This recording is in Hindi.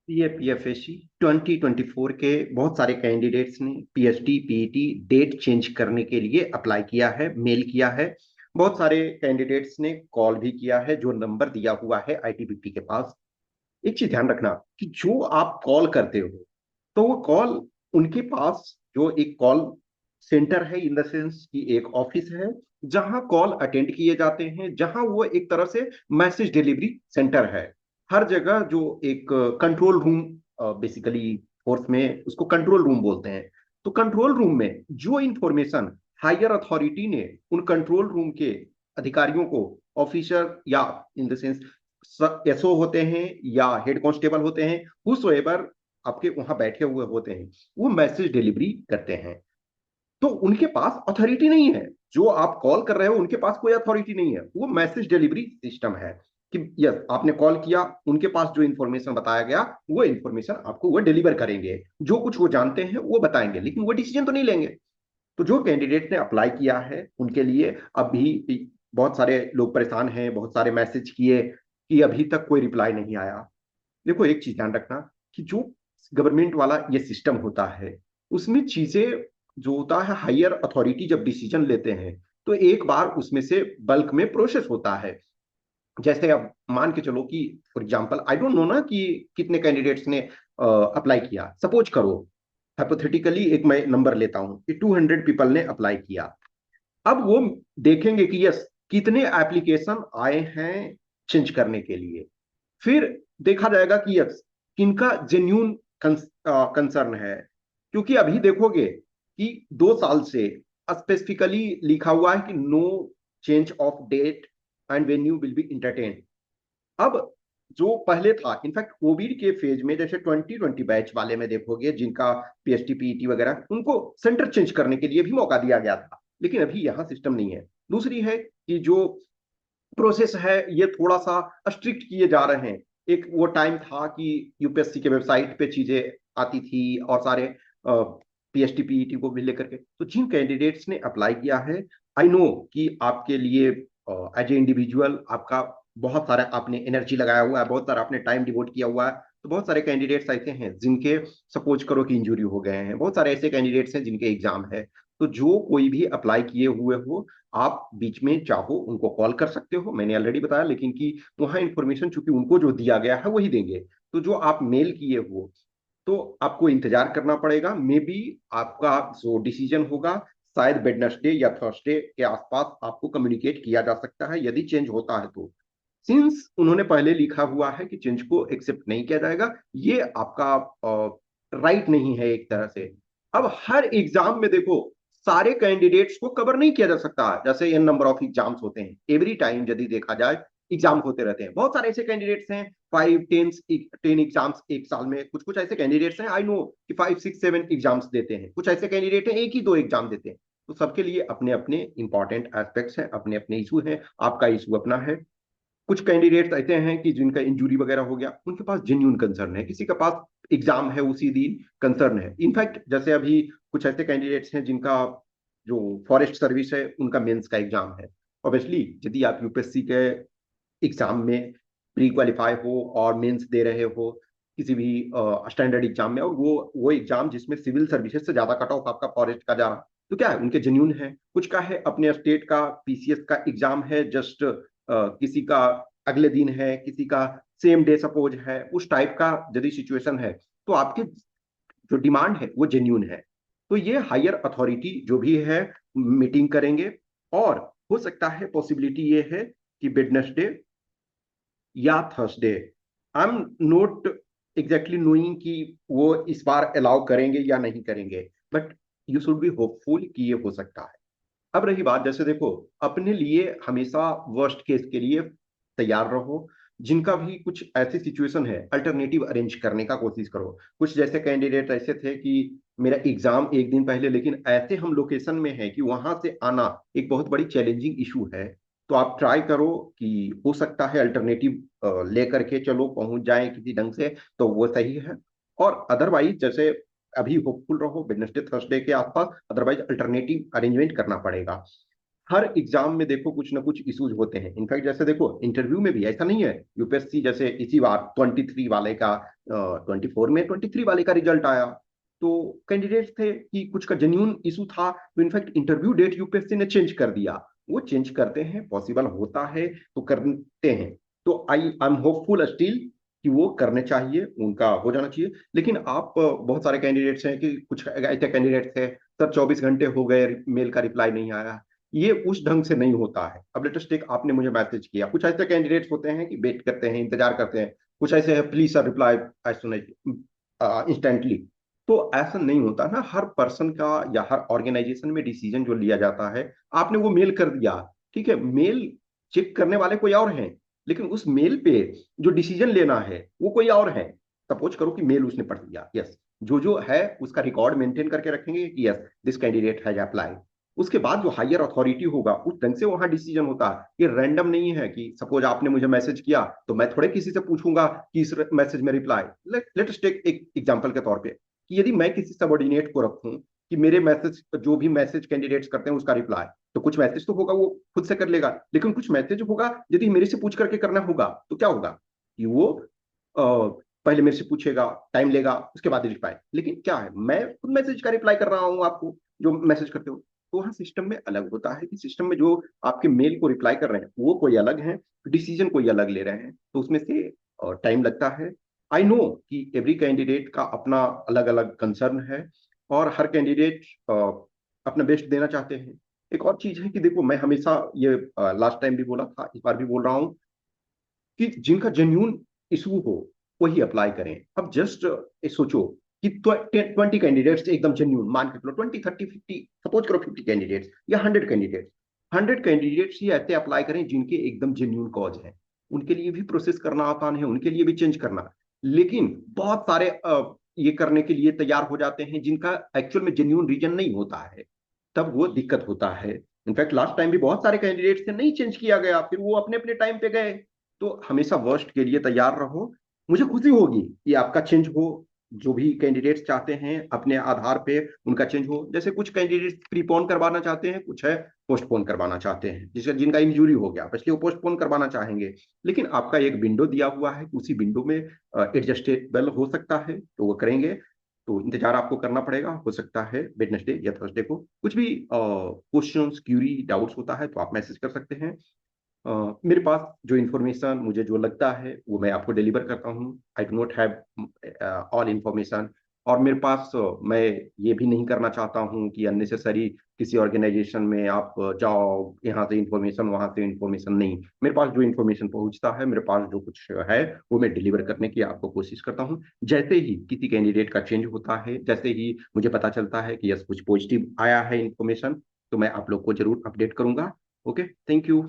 पीएफएससी 2024 के बहुत सारे कैंडिडेट्स ने पीएचडी पीईटी डेट चेंज करने के लिए अप्लाई किया है, मेल किया है। बहुत सारे कैंडिडेट्स ने कॉल भी किया है, जो नंबर दिया हुआ है आईटीबीपी के पास। एक चीज ध्यान रखना कि जो आप कॉल करते हो, तो वो कॉल उनके पास जो एक कॉल सेंटर है, इन द सेंस कि एक ऑफिस है जहां कॉल अटेंड किए जाते हैं, जहां वो एक तरह से मैसेज डिलीवरी सेंटर है। हर जगह जो एक कंट्रोल रूम, बेसिकली फोर्स में उसको कंट्रोल रूम बोलते हैं। तो कंट्रोल रूम में जो इंफॉर्मेशन हायर अथॉरिटी ने उन कंट्रोल रूम के अधिकारियों को, ऑफिसर या इन द सेंस एसओ होते हैं या हेड कांस्टेबल होते हैं, उस आपके वहां बैठे हुए होते हैं, वो मैसेज डिलीवरी करते हैं। तो उनके पास अथॉरिटी नहीं है। जो आप कॉल कर रहे हो उनके पास कोई अथॉरिटी नहीं है, वो मैसेज डिलीवरी सिस्टम है कि यस आपने कॉल किया, उनके पास जो इन्फॉर्मेशन बताया गया वो इन्फॉर्मेशन आपको वो डिलीवर करेंगे। जो कुछ वो जानते हैं वो बताएंगे, लेकिन वो डिसीजन तो नहीं लेंगे। तो जो कैंडिडेट ने अप्लाई किया है उनके लिए अभी बहुत सारे लोग परेशान हैं, बहुत सारे मैसेज किए कि अभी तक कोई रिप्लाई नहीं आया। देखो एक चीज ध्यान रखना कि जो गवर्नमेंट वाला ये सिस्टम होता है, उसमें चीजें जो होता है, हायर अथॉरिटी जब डिसीजन लेते हैं तो एक बार उसमें से बल्क में प्रोसेस होता है। जैसे अब मान के चलो कि for example I don't know ना कि कितने कैंडिडेट्स ने अप्लाई किया। सपोज करो हाइपोथेटिकली एक मैं नंबर लेता हूं कि 200 पीपल ने अप्लाई किया। अब वो देखेंगे कि यस कितने एप्लीकेशन आए हैं चेंज करने के लिए। फिर देखा जाएगा कि यस किनका जेन्यून कंसर्न है। क्योंकि अभी देखोगे कि 2 साल से स्पेसिफिकली लिखा हुआ है कि no change of date and venue will be entertain. अब जो पहले था, इनफैक्ट कोविड के फेज में जैसे 2020 बैच वाले में देखोगे जिनका पीएचडी पीईटी वगैरह, उनको सेंटर चेंज करने के लिए भी मौका दिया गया था। लेकिन अभी यहाँ सिस्टम नहीं है। दूसरी है कि जो प्रोसेस है ये थोड़ा सा स्ट्रिक्ट किए जा रहे हैं। एक वो टाइम था कि यूपीएससी के वेबसाइट पे चीजें आती थी और सारे पीएचडी पीईटी को भी लेकर के। तो जिन कैंडिडेट्स ने अप्लाई किया है, आई नो कि आपके लिए एज ए इंडिविजुअल आपका बहुत सारा आपने एनर्जी लगाया हुआ है, बहुत सारा आपने टाइम डिवोट किया हुआ है। तो बहुत सारे कैंडिडेट्स ऐसे हैं जिनके सपोज करो कि इंजरी हो गए हैं, बहुत सारे ऐसे कैंडिडेट्स हैं जिनके एग्जाम है। तो जो कोई भी अप्लाई किए हुए हो, आप बीच में चाहो उनको कॉल कर सकते हो, मैंने ऑलरेडी बताया। लेकिन कि वहां इंफॉर्मेशन चूंकि उनको जो दिया गया है वही देंगे। तो जो आप मेल किए हो, तो आपको इंतजार करना पड़ेगा। मे बी आपका जो डिसीजन होगा शायद वेडनेसडे या थर्सडे के आसपास आपको कम्युनिकेट किया जा सकता है, यदि चेंज होता है तो। सिंस उन्होंने पहले लिखा हुआ है कि चेंज को एक्सेप्ट नहीं किया जाएगा, ये आपका राइट नहीं है एक तरह से। अब हर एग्जाम में देखो सारे कैंडिडेट्स को कवर नहीं किया जा सकता। जैसे एन नंबर ऑफ एग्जाम्स होते हैं एवरी टाइम, यदि देखा जाए एग्जाम होते रहते हैं। बहुत सारे ऐसे कैंडिडेट्स हैं, 5 10 एग्जाम्स एक साल में। कुछ कुछ ऐसे कैंडिडेट्स हैं आई नो कि 5 6 7 एग्जाम्स देते हैं। कुछ ऐसे कैंडिडेट हैं एक ही 2 एग्जाम देते हैं। तो सबके लिए अपने अपने इंपॉर्टेंट एस्पेक्ट्स हैं, अपने अपने इशू हैं। आपका इशू अपना है। कुछ कैंडिडेट्स ऐसे हैं कि जिनका इंजरी वगैरह हो गया, उनके पास जेन्यून कंसर्न है। किसी के पास एग्जाम है उसी दिन, कंसर्न है। इनफैक्ट जैसे अभी कुछ ऐसे कैंडिडेट्स हैं जिनका जो फॉरेस्ट सर्विस है उनका मेंस का एग्जाम है। ऑब्वियसली यदि आप यूपीएससी के एग्जाम में प्री क्वालिफाई हो और मेंस दे रहे हो किसी भी स्टैंडर्ड एग्जाम में, और वो एग्जाम जिसमें सिविल सर्विसेज से ज्यादा कट ऑफ आपका फॉरेस्ट का जा रहा, तो क्या है उनके जेन्यून है। कुछ का है अपने स्टेट का पीसीएस का एग्जाम है, जस्ट किसी का अगले दिन है, किसी का सेम डे सपोज है। उस टाइप का यदि सिचुएशन है तो आपके जो डिमांड है वो जेन्यून है। तो ये हायर अथॉरिटी जो भी है मीटिंग करेंगे। और हो सकता है पॉसिबिलिटी ये है कि वेडनेसडे या Thursday, I am note exactly knowing कि वो इस बार अलाउ करेंगे या नहीं करेंगे, but you should be hopeful कि ये हो सकता है। अब रही बात, जैसे देखो अपने लिए हमेशा वर्स्ट केस के लिए तैयार रहो। जिनका भी कुछ ऐसी सिचुएशन है अल्टरनेटिव अरेंज करने का कोशिश करो। कुछ जैसे कैंडिडेट ऐसे थे कि मेरा एग्जाम एक दिन पहले, लेकिन ऐसे हम लोकेशन में है कि वहां से आना एक बहुत बड़ी चैलेंजिंग इशू है। तो आप ट्राई करो कि हो सकता है अल्टरनेटिव लेकर के चलो पहुंच जाए किसी ढंग से, तो वो सही है। और अदरवाइज जैसे अभी होपफुल रहो वेडनेसडे थर्सडे के आसपास, अदरवाइज अल्टरनेटिव अरेंजमेंट करना पड़ेगा। हर एग्जाम में देखो कुछ ना कुछ इश्यूज होते हैं। इनफैक्ट जैसे देखो इंटरव्यू में भी ऐसा नहीं है, यूपीएससी जैसे इसी बार 23 वाले का 24 में 23 वाले का रिजल्ट आया, तो कैंडिडेट्स थे कि कुछ का जेन्यून इशू था, तो इनफैक्ट इंटरव्यू डेट यूपीएससी ने चेंज कर दिया। वो चेंज करते हैं, पॉसिबल होता है तो करते हैं। तो आई एम होपफुल स्टिल कि वो करने चाहिए, उनका हो जाना चाहिए। लेकिन आप बहुत सारे कैंडिडेट्स हैं कि कुछ ऐसे कैंडिडेट्स हैं, सर 24 घंटे हो गए मेल का रिप्लाई नहीं आया। ये उस ढंग से नहीं होता है। अब लेटेस्ट टेक आपने मुझे मैसेज किया, कुछ ऐसे कैंडिडेट्स होते हैं कि वेट करते हैं, इंतजार करते हैं, कुछ ऐसे हैं please sir reply as soon as instantly. तो ऐसा नहीं होता ना, हर पर्सन का या हर ऑर्गेनाइजेशन में डिसीजन जो लिया जाता है, आपने वो मेल कर दिया, ठीक है, मेल चेक करने वाले कोई और हैं, लेकिन उस मेल पे जो डिसीजन लेना है वो कोई और है। सपोज करो कि मेल उसने पढ़ लिया, यस, जो है उसका रिकॉर्ड मेंटेन करके रखेंगे कि yes this candidate has apply. उसके बाद जो हायर अथॉरिटी होगा उस ढंग से वहां डिसीजन होता है। ये रैंडम नहीं है कि सपोज आपने मुझे मैसेज किया तो मैं थोड़े किसी से पूछूंगा कि इस मैसेज में रिप्लाई। लेट्स टेक एक एग्जांपल के तौर पे कि यदि मैं किसी सबऑर्डिनेट को रखूं कि मेरे मैसेज, जो भी मैसेज कैंडिडेट्स करते हैं उसका रिप्लाई, तो कुछ मैसेज तो होगा वो खुद से कर लेगा, लेकिन कुछ मैसेज होगा यदि मेरे से पूछ करके करना होगा तो क्या होगा कि वो पहले मेरे से पूछेगा, टाइम लेगा, उसके बाद रिप्लाई। लेकिन क्या है, मैं खुद मैसेज का रिप्लाई कर रहा हूँ आपको जो मैसेज करते हो। तो वहाँ सिस्टम में अलग होता है कि सिस्टम में जो आपके मेल को रिप्लाई कर रहे हैं वो कोई अलग है, डिसीजन कोई अलग ले रहे हैं, तो उसमें से टाइम लगता है। आई नो कि एवरी कैंडिडेट का अपना अलग अलग कंसर्न है और हर कैंडिडेट अपना बेस्ट देना चाहते हैं। एक और चीज है कि देखो मैं हमेशा ये लास्ट टाइम भी बोला था, इस बार भी बोल रहा हूँ कि जिनका जेन्यून इशू हो वही अप्लाई करें। अब जस्ट सोचो कि 20 कैंडिडेट्स एकदम जेन्यून, मान के चलो 20 30 50, सपोज करो 50 कैंडिडेट्स या 100 कैंडिडेट्स, 100 कैंडिडेट्स ही ऐसे अप्लाई करें जिनके एकदम जेन्यून कॉज है। उनके लिए भी प्रोसेस करना आसान है, उनके लिए भी चेंज करना। लेकिन बहुत सारे ये करने के लिए तैयार हो जाते हैं जिनका एक्चुअल में जेन्यून रीजन नहीं होता है, तब वो दिक्कत होता है। इनफैक्ट लास्ट टाइम भी बहुत सारे कैंडिडेट थे, नहीं चेंज किया गया, फिर वो अपने अपने टाइम पे गए। तो हमेशा वर्स्ट के लिए तैयार रहो। मुझे खुशी होगी कि आपका चेंज हो, जो भी कैंडिडेट्स चाहते हैं अपने आधार पे उनका चेंज हो। जैसे कुछ कैंडिडेट्स प्रीपोन करवाना चाहते हैं, कुछ है पोस्टपोन करवाना चाहते हैं, जिसका जिनका इंजूरी हो गया इसलिए वो पोस्टपोन करवाना चाहेंगे। लेकिन आपका एक विंडो दिया हुआ है, उसी विंडो में एडजस्टेबल हो सकता है तो वो करेंगे। तो इंतजार आपको करना पड़ेगा, हो सकता है वेडनेसडे या थर्सडे को कुछ भी क्वेश्चंस क्यूरी डाउट्स होता है तो आप मैसेज कर सकते हैं। मेरे पास जो इन्फॉर्मेशन मुझे जो लगता है वो मैं आपको डिलीवर करता हूँ। I do not have all information. और मेरे पास मैं ये भी नहीं करना चाहता हूँ कि अननेसेसरी किसी ऑर्गेनाइजेशन में आप जाओ, यहाँ से इन्फॉर्मेशन वहाँ से इन्फॉर्मेशन नहीं। मेरे पास जो इन्फॉर्मेशन पहुँचता है, मेरे पास जो कुछ है वो मैं डिलीवर करने की आपको कोशिश करता हूँ। जैसे ही किसी कैंडिडेट का चेंज होता है, जैसे ही मुझे पता चलता है कि यस कुछ पॉजिटिव आया है इन्फॉर्मेशन, तो मैं आप लोग को जरूर अपडेट करूंगा। Okay, thank you.